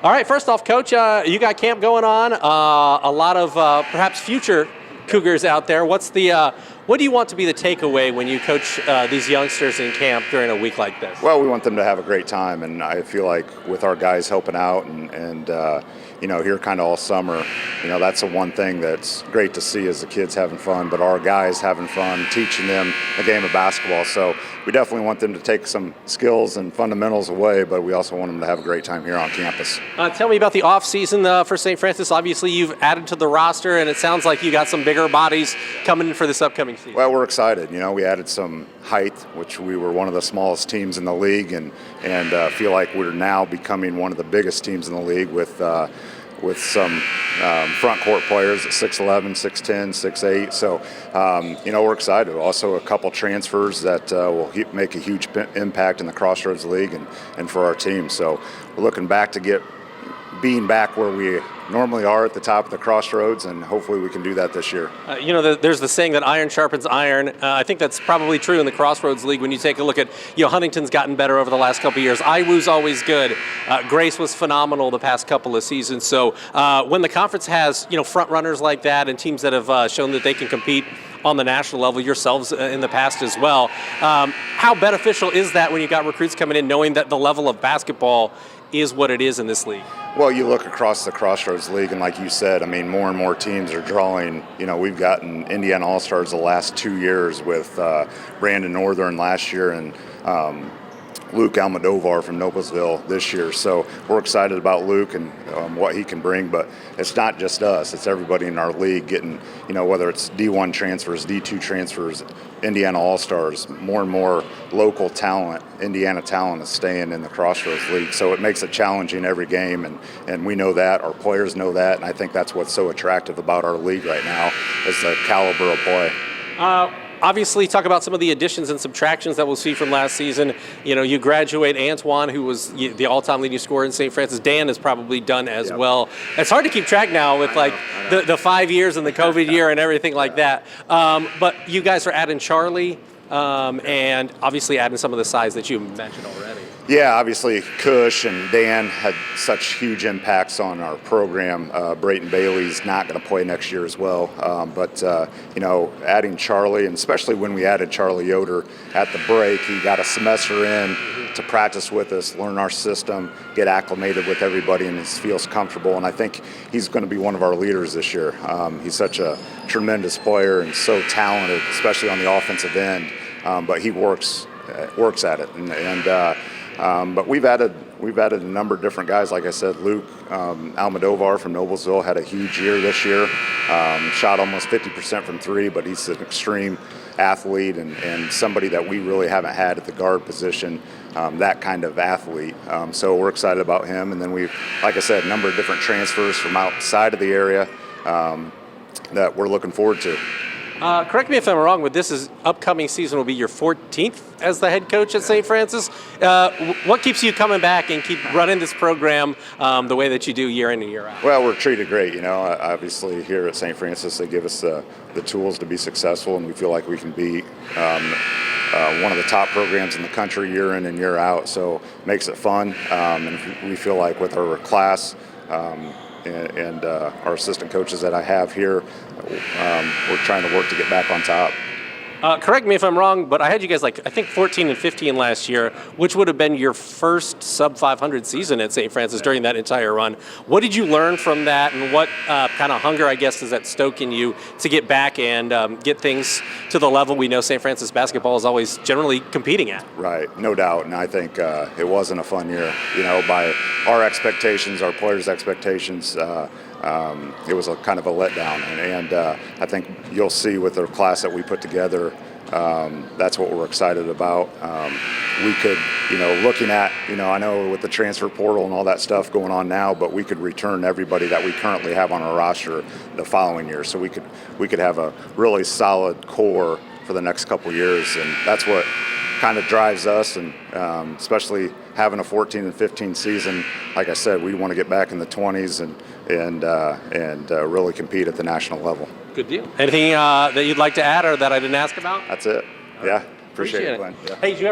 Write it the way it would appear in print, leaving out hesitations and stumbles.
All right, first off, Coach, you got camp going on. A lot of perhaps future Cougars out there. What do you want to be the takeaway when you coach these youngsters in camp during a week like this? Well, we want them to have a great time, and I feel like with our guys helping out and here kind of all summer, that's the one thing that's great to see is the kids having fun, but our guys having fun, teaching them the game of basketball. So we definitely want them to take some skills and fundamentals away, but we also want them to have a great time here on campus. Tell me about the off season for St. Francis. Obviously, you've added to the roster, and it sounds like you got some bigger bodies coming in for this upcoming season. Well, we're excited. We added some height, which we were one of the smallest teams in the league, and feel like we're now becoming one of the biggest teams in the league with some front court players at 6'11", 6'10", 6'8". So, we're excited. Also, a couple transfers that will make a huge impact in the Crossroads League and for our team. So, we're looking back to being back where we normally are at the top of the Crossroads, and hopefully we can do that this year. There's the saying that iron sharpens iron. I think that's probably true in the Crossroads League when you take a look at, Huntington's gotten better over the last couple of years. IWU's always good. Grace was phenomenal the past couple of seasons. So when the conference has, front runners like that and teams that have shown that they can compete on the national level, yourselves in the past as well, how beneficial is that when you got recruits coming in knowing that the level of basketball is what it is in this league? Well, you look across the Crossroads League, and like you said, more and more teams are drawing. We've gotten Indiana All-Stars the last 2 years with Brandon Northern last year and Luke Almodovar from Noblesville this year. So we're excited about Luke and what he can bring, but it's not just us. It's everybody in our league getting, whether it's D1 transfers, D2 transfers, Indiana All-Stars, more and more local talent, Indiana talent is staying in the Crossroads League. So it makes it challenging every game, and we know that. Our players know that, and I think that's what's so attractive about our league right now is the caliber of play. Obviously, talk about some of the additions and subtractions that we'll see from last season. You graduate Antoine, who was the all-time leading scorer in St. Francis. Dan is probably done as well. It's hard to keep track now with the 5 years and the COVID year and everything like that. But you guys are adding Charlie and obviously adding some of the size that you mentioned already. Yeah, obviously Kush and Dan had such huge impacts on our program. Brayton Bailey's not going to play next year as well. But adding Charlie, and especially when we added Charlie Yoder at the break, he got a semester in to practice with us, learn our system, get acclimated with everybody, and he feels comfortable. And I think he's going to be one of our leaders this year. He's such a tremendous player and so talented, especially on the offensive end. But he works at it, but we've added a number of different guys. Like I said, Luke Almodovar from Noblesville had a huge year this year. Shot almost 50% from three, but he's an extreme athlete and somebody that we really haven't had at the guard position, that kind of athlete. So we're excited about him. And then we've, like I said, a number of different transfers from outside of the area that we're looking forward to. Correct me if I'm wrong, but this upcoming season will be your 14th as the head coach at St. Francis. What keeps you coming back and keep running this program the way that you do year in and year out? Well, we're treated great. Obviously here at St. Francis, they give us the tools to be successful, and we feel like we can be one of the top programs in the country year in and year out. So it makes it fun, and we feel like with our class and our assistant coaches that I have here, we're trying to work to get back on top. Correct me if I'm wrong, but I had you guys I think 14 and 15 last year, which would have been your first sub-500 season at St. Francis during that entire run. What did you learn from that, and what kind of hunger, I guess, does that stoke in you to get back and get things to the level we know St. Francis basketball is always generally competing at? Right, no doubt, and I think it wasn't a fun year. By our expectations, our players' expectations, it was a kind of a letdown, and I think you'll see with the class that we put together, that's what we're excited about. We could, looking at, I know with the transfer portal and all that stuff going on now, but we could return everybody that we currently have on our roster the following year, so we could have a really solid core for the next couple years, and that's what kind of drives us, and especially having a 14 and 15 season. Like I said, we want to get back in the 20s and really compete at the national level. Good deal. Anything that you'd like to add or that I didn't ask about? That's it. Yeah, appreciate it, Glenn. Yeah. Hey, did you ever